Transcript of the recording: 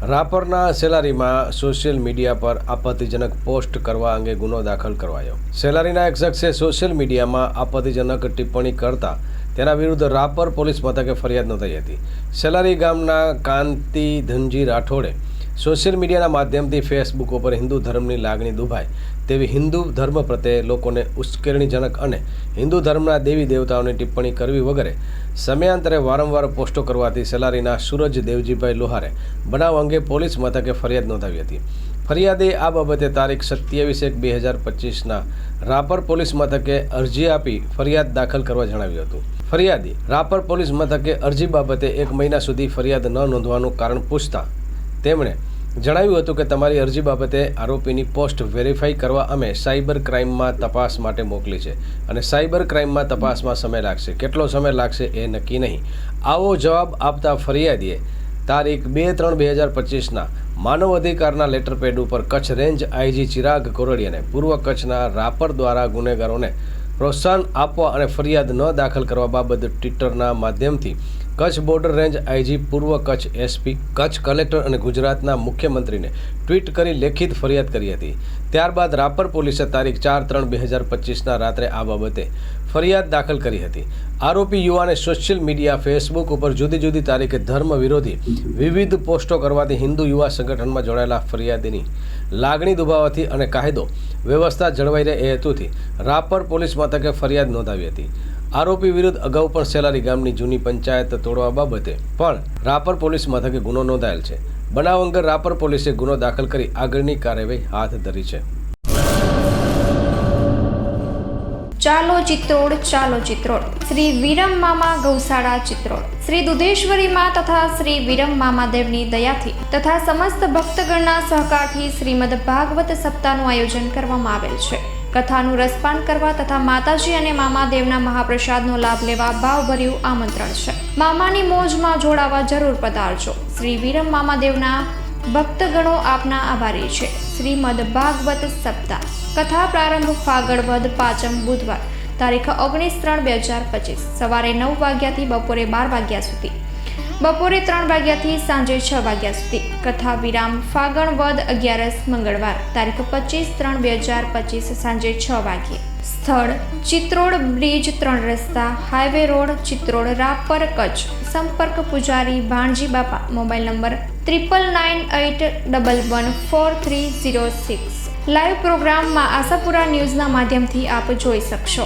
રાપરના સેલારીમાં social media પર આપત્તિજનક post કરવા અંગે ગુનો દાખલ કરવાયો। સેલારીના એક શખ્સે સોશિયલ મીડિયામાં આપત્તિજનક ટિપ્પણી કરતા તેના વિરુદ્ધ રાપર પોલીસ મથકે ફરિયાદ નોંધાઈ હતી। સેલારી ગામના કાંતિ ધનજી રાઠોડે સોશિયલ મીડિયાના માધ્યમથી ફેસબુક ઉપર હિન્દુ ધર્મની લાગણી દુભાય તેવી હિન્દુ ધર્મ પ્રત્યે લોકોને ઉશ્કેરણીજનક અને હિન્દુ ધર્મના દેવી દેવતાઓની ટિપ્પણી કરવી વગેરે સમયાંતરે વારંવાર પોસ્ટો કરવાથી સેલારીના સૂરજ દેવજીભાઈ લોહારે બનાવ અંગે પોલીસ મથકે ફરિયાદ નોંધાવી હતી। ફરિયાદે આ બાબતે તારીખ 27/1/2025ના રાપર પોલીસ મથકે અરજી આપી ફરિયાદ દાખલ કરવા જણાવ્યું હતું। ફરિયાદી રાપર પોલીસ મથકે અરજી બાબતે 1 મહિના સુધી ફરિયાદ ન નોંધવાનું કારણ પૂછતા તેમણે જણાવ્યું હતું કે તમારી અરજી બાબતે આરોપીની પોસ્ટ વેરીફાઈ કરવા અમે સાયબર ક્રાઇમમાં તપાસ માટે મોકલી છે અને સાયબર ક્રાઇમમાં તપાસમાં સમય લાગશે, કેટલો સમય લાગશે એ નક્કી નહીં, આવો જવાબ આપતા ફરિયાદીએ તારીખ 2/3/2025ના માનવ અધિકારના લેટરપેડ ઉપર કચ્છ રેન્જ આઈજી ચિરાગ કોરડિયાને પૂર્વ કચ્છના રાપર દ્વારા ગુનેગારોને પ્રોત્સાહન આપવા અને ફરિયાદ ન દાખલ કરવા બાબત ટ્વિટરના માધ્યમથી કચ્છ બોર્ડર રેન્જ આઈજી, પૂર્વ કચ્છ એસપી, કચ્છ કલેક્ટર અને ગુજરાતના મુખ્યમંત્રીને ટ્વીટ કરી લેખિત ફરિયાદ કરી હતી। ત્યારબાદ રાપર પોલીસે તારીખ 4/3/2025ના રાત્રે આ બાબતે ફરિયાદ દાખલ કરી હતી। આરોપી યુવાને સોશિયલ મીડિયા ફેસબુક ઉપર જુદી જુદી તારીખે ધર્મ વિરોધી વિવિધ પોસ્ટો કરવાથી હિન્દુ યુવા સંગઠનમાં જોડાયેલા ફરિયાદીની લાગણી દુભાવવાથી અને કાયદો વ્યવસ્થા જળવાઈ રહે એ હેતુથી રાપર પોલીસ મથકે ફરિયાદ નોંધાવી હતી। આરોપી વિરુદ્ધ અગાઉ પણ સેલારી ગામની જૂની પંચાયત તોડવા બાબતે પણ રાપર પોલીસ મથકે ગુનો નોંધાયેલ છે। બનાવ અંગે રાપર પોલીસે ગુનો દાખલ કરી આગળની કાર્યવાહી હાથ ધરી છે। ચાલો ચિત્રોડ, ચાલો ચિત્રોડ। શ્રી વિરમ મામા ગૌશાળા ચિત્રોડ શ્રી દુધેશ્વરી માં તથા શ્રી વિરમ મામાદેવની દયાથી તથા સમસ્ત ભક્તગણના સહકારથી શ્રીમદ ભાગવત સપ્તાહનું આયોજન કરવામાં આવેલ છે। કથાનું રસપાન કરવા તથા માતાજી અને મામાદેવના મહાપ્રસાદનો લાભ લેવા ભાવભર્યું આમંત્રણ છે। મામાની મોજમાં જોડાવા જરૂર પધારજો। શ્રી વિરમ મામાદેવના ભક્તગણો આપના આભારી છે। શ્રીમદ ભાગવત સપ્તાહ કથા પ્રારંભ ફાગણ વદ 5મ બુધવાર તારીખ 19/3/2025 સવારે 9 વાગ્યાથી બપોરે 12 વાગ્યા સુધી, બપોરે 3 વાગ્યાથી સાંજે 6 વાગ્યા સુધી। કથા વિરામ ફાગણ વદ 11 મંગળવાર તારીખ 25/3/2025 સાંજે 6 વાગ્યે। સ્થળ ચિત્રોડ બ્રિજ 3 રસ્તા હાઈવે રોડ ચિત્રોડ રાપર કચ્છ। સંપર્ક પૂજારી ભાણજી બાપા। Mobile number 9998114306। લાઈવ પ્રોગ્રામમાં આશાપુરા ન્યૂઝના માધ્યમથી આપ જોઈ શકશો।